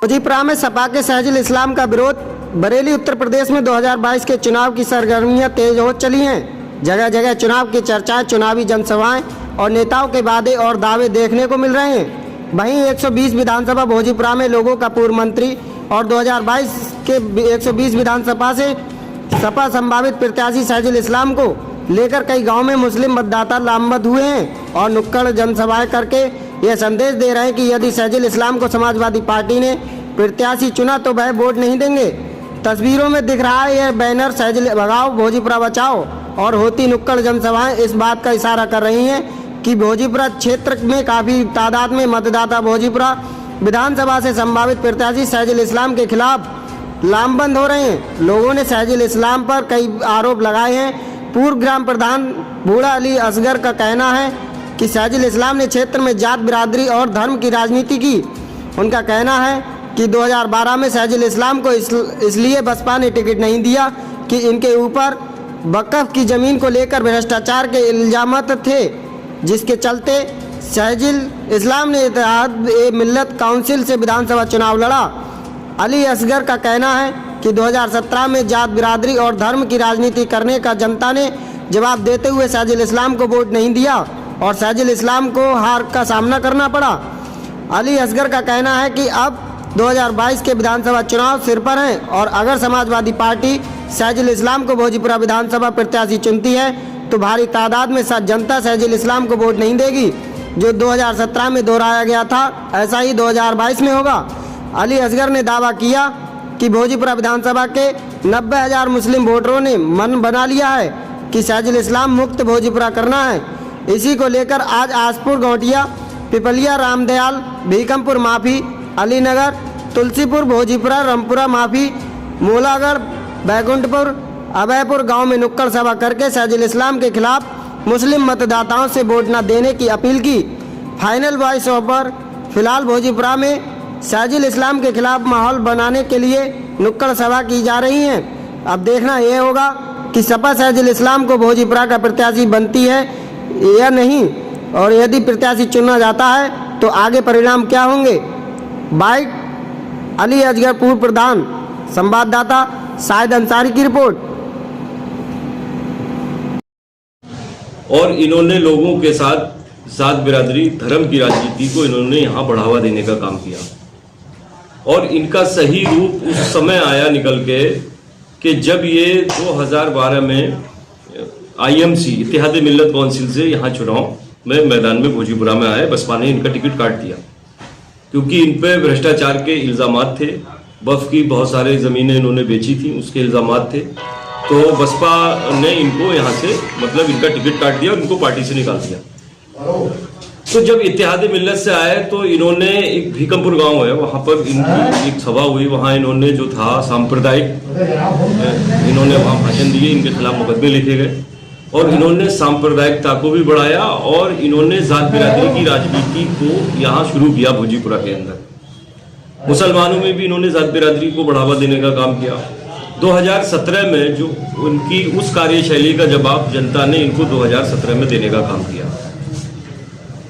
भोजीपुरा में सपा के सहजुल इस्लाम का विरोध। बरेली उत्तर प्रदेश में 2022 के चुनाव की सरगर्मियां तेज हो चली हैं। जगह जगह चुनाव की चर्चाएं, चुनावी जनसभाएं और नेताओं के वादे और दावे देखने को मिल रहे हैं। वहीं 120 विधानसभा भोजीपुरा में लोगों का पूर्व मंत्री और 2022 के 120 विधानसभा से सपा संभावित प्रत्याशी सहजुल इस्लाम को लेकर कई गाँव में मुस्लिम मतदाता लामबंद हुए हैं और नुक्कड़ जनसभाएं करके यह संदेश दे रहे हैं कि यदि सहजुल इस्लाम को समाजवादी पार्टी ने प्रत्याशी चुना तो वह वोट नहीं देंगे। तस्वीरों में दिख रहा है यह बैनर सहजुल भगाओ भोजीपुरा बचाओ और होती नुक्कड़ जनसभाएं इस बात का इशारा कर रही हैं कि भोजीपुरा क्षेत्र में काफ़ी तादाद में मतदाता भोजीपुरा विधानसभा से संभावित प्रत्याशी सहजुल इस्लाम के खिलाफ लामबंद हो रहे हैं। लोगों ने सहजुल इस्लाम पर कई आरोप लगाए हैं। पूर्व ग्राम प्रधान बूढ़ा अली असगर का कहना है कि सहजुल इस्लाम ने क्षेत्र में जात बिरादरी और धर्म की राजनीति की। उनका कहना है कि 2012 में सहजुल इस्लाम को इसलिए बसपा ने टिकट नहीं दिया कि इनके ऊपर वक्फ की ज़मीन को लेकर भ्रष्टाचार के इल्जामात थे, जिसके चलते सहजुल इस्लाम ने इत्तेहाद-ए-मिल्लत काउंसिल से विधानसभा चुनाव लड़ा। अली असगर का कहना है कि 2017 में जात बिरादरी और धर्म की राजनीति करने का जनता ने जवाब देते हुए सहजुल इस्लाम को वोट नहीं दिया और सहजुल इस्लाम को हार का सामना करना पड़ा। अली असगर का कहना है कि अब 2022 के विधानसभा चुनाव सिर पर हैं और अगर समाजवादी पार्टी सहजुल इस्लाम को भोजीपुरा विधानसभा प्रत्याशी चुनती है तो भारी तादाद में जनता सहजुल इस्लाम को वोट नहीं देगी। जो 2017 में दोहराया गया था ऐसा ही 2022 में होगा। अली असगर ने दावा किया कि भोजीपुरा विधानसभा के 90,000 मुस्लिम वोटरों ने मन बना लिया है कि सहजुल इस्लाम मुक्त भोजीपुरा करना है। इसी को लेकर आज आसपुर, गौटिया, पिपलिया, रामदयाल, भीकमपुर माफी, अलीनगर, तुलसीपुर, भोजीपुरा, रामपुरा माफी, मोलागढ़, बैकुंठपुर, अभयपुर गांव में नुक्कड़ सभा करके सहजुल इस्लाम के खिलाफ मुस्लिम मतदाताओं से वोट न देने की अपील की। फाइनल वॉइस ओवर फिलहाल भोजीपुरा में सहजुल इस्लाम के खिलाफ माहौल बनाने के लिए नुक्कड़ सभा की जा रही है। अब देखना यह होगा कि सपा सहजुल इस्लाम को भोजीपुरा का प्रत्याशी बनती है या नहीं, और यदि प्रत्याशी चुना जाता है तो आगे परिणाम क्या होंगे। बाइट अली असगर, पूर्व प्रधान। संवाददाता शाहिद अंसारी की रिपोर्ट। और इन्होंने लोगों के साथ जात बिरादरी, धर्म की राजनीति को इन्होंने यहाँ बढ़ावा देने का काम किया और इनका सही रूप उस समय आया निकल के कि जब ये 2012 में IMC इत्तेहाद-ए-मिल्लत काउंसिल से यहाँ चुनाव में मैदान में भोजीपुरा में आए। बसपा ने इनका टिकट काट दिया क्योंकि इन पे भ्रष्टाचार के इल्जामात थे। वक्फ की बहुत सारे ज़मीनें इन्होंने बेची थी, उसके इल्जामात थे। तो बसपा ने इनको यहाँ से मतलब इनका टिकट काट दिया और इनको पार्टी से निकाल दिया। तो जब इत्तेहाद-ए-मिल्लत से आए तो इन्होंने एक भीकमपुर गांव है, वहाँ पर इनकी एक सभा हुई। वहाँ इन्होंने जो था सांप्रदायिक, इन्होंने वहाँ भाषण दिए, इनके खिलाफ मुकदमे लिखे गए और इन्होंने सांप्रदायिकता को भी बढ़ाया और इन्होंने जात बिरादरी की राजनीति को यहाँ शुरू किया भोजीपुरा के अंदर। मुसलमानों में भी इन्होंने जात बिरादरी को बढ़ावा देने का काम किया। 2017 में जो उनकी उस कार्यशैली का जवाब जनता ने इनको 2017 में देने का काम किया।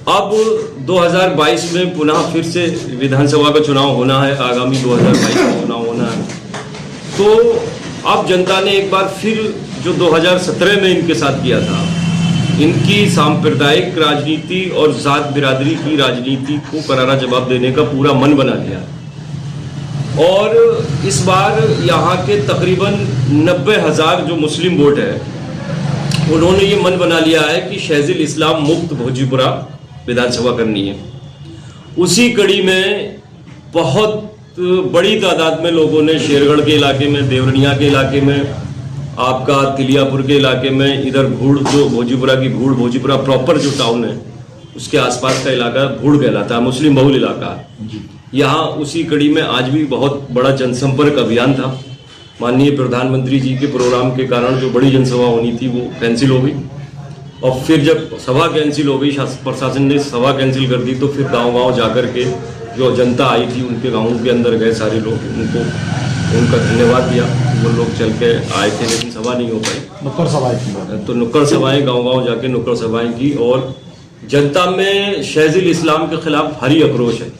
अब 2022 में पुनः फिर से विधानसभा का चुनाव होना है, आगामी 2022 में चुनाव होना है। तो अब जनता ने एक बार फिर जो 2017 में इनके साथ किया था, इनकी सांप्रदायिक राजनीति और जात बिरादरी की राजनीति को करारा जवाब देने का पूरा मन बना लिया और इस बार यहाँ के तकरीबन 90,000 जो मुस्लिम वोट है उन्होंने ये मन बना लिया है कि सहजुल इस्लाम मुक्त भोजीपुरा विधानसभा करनी है। उसी कड़ी में बहुत बड़ी तादाद में लोगों ने शेरगढ़ के इलाके में, देवरनिया के इलाके में, आपका तिलियापुर के इलाके में, इधर भूड़ जो भोजीपुरा की भूड़, भोजीपुरा प्रॉपर जो टाउन है उसके आसपास का इलाका भूड़ कहलाता है, मुस्लिम बहुल इलाका। यहाँ उसी कड़ी में आज भी बहुत बड़ा जनसंपर्क अभियान था। माननीय प्रधानमंत्री जी के प्रोग्राम के कारण जो बड़ी जनसभा होनी थी वो कैंसिल हो गई और फिर जब सभा कैंसिल हो गई, प्रशासन ने सभा कैंसिल कर दी, तो फिर गांव-गांव जाकर के जो जनता आई थी उनके गाँवों के अंदर गए सारे लोग, उनका धन्यवाद दिया। वो लोग चल के आए थे लेकिन सभा नहीं हो पाई, नुक्कड़ सभाएं की। तो नुक्कड़ सभाएं गाँव-गाँव जाके नुक्कड़ सभाएं की और जनता में सहजुल इस्लाम के खिलाफ भारी आक्रोश है।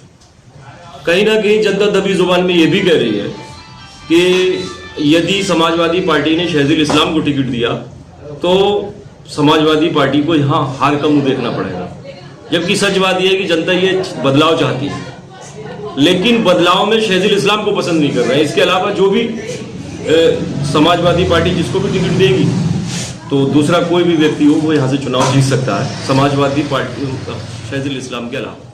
कहीं ना कहीं जनता दबी जुबान में ये भी कह रही है कि यदि समाजवादी पार्टी ने शहजुल इस्लाम को टिकट दिया तो समाजवादी पार्टी को यहाँ हार का मुंह देखना पड़ेगा। जबकि सच बात यह है कि जनता ये बदलाव चाहती है, लेकिन बदलाव में शहजुल इस्लाम को पसंद नहीं कर रहे हैं। इसके अलावा जो भी समाजवादी पार्टी जिसको भी टिकट देगी तो दूसरा कोई भी व्यक्ति हो वो यहाँ से चुनाव जीत सकता है, समाजवादी पार्टी शहजुल इस्लाम के अलावा।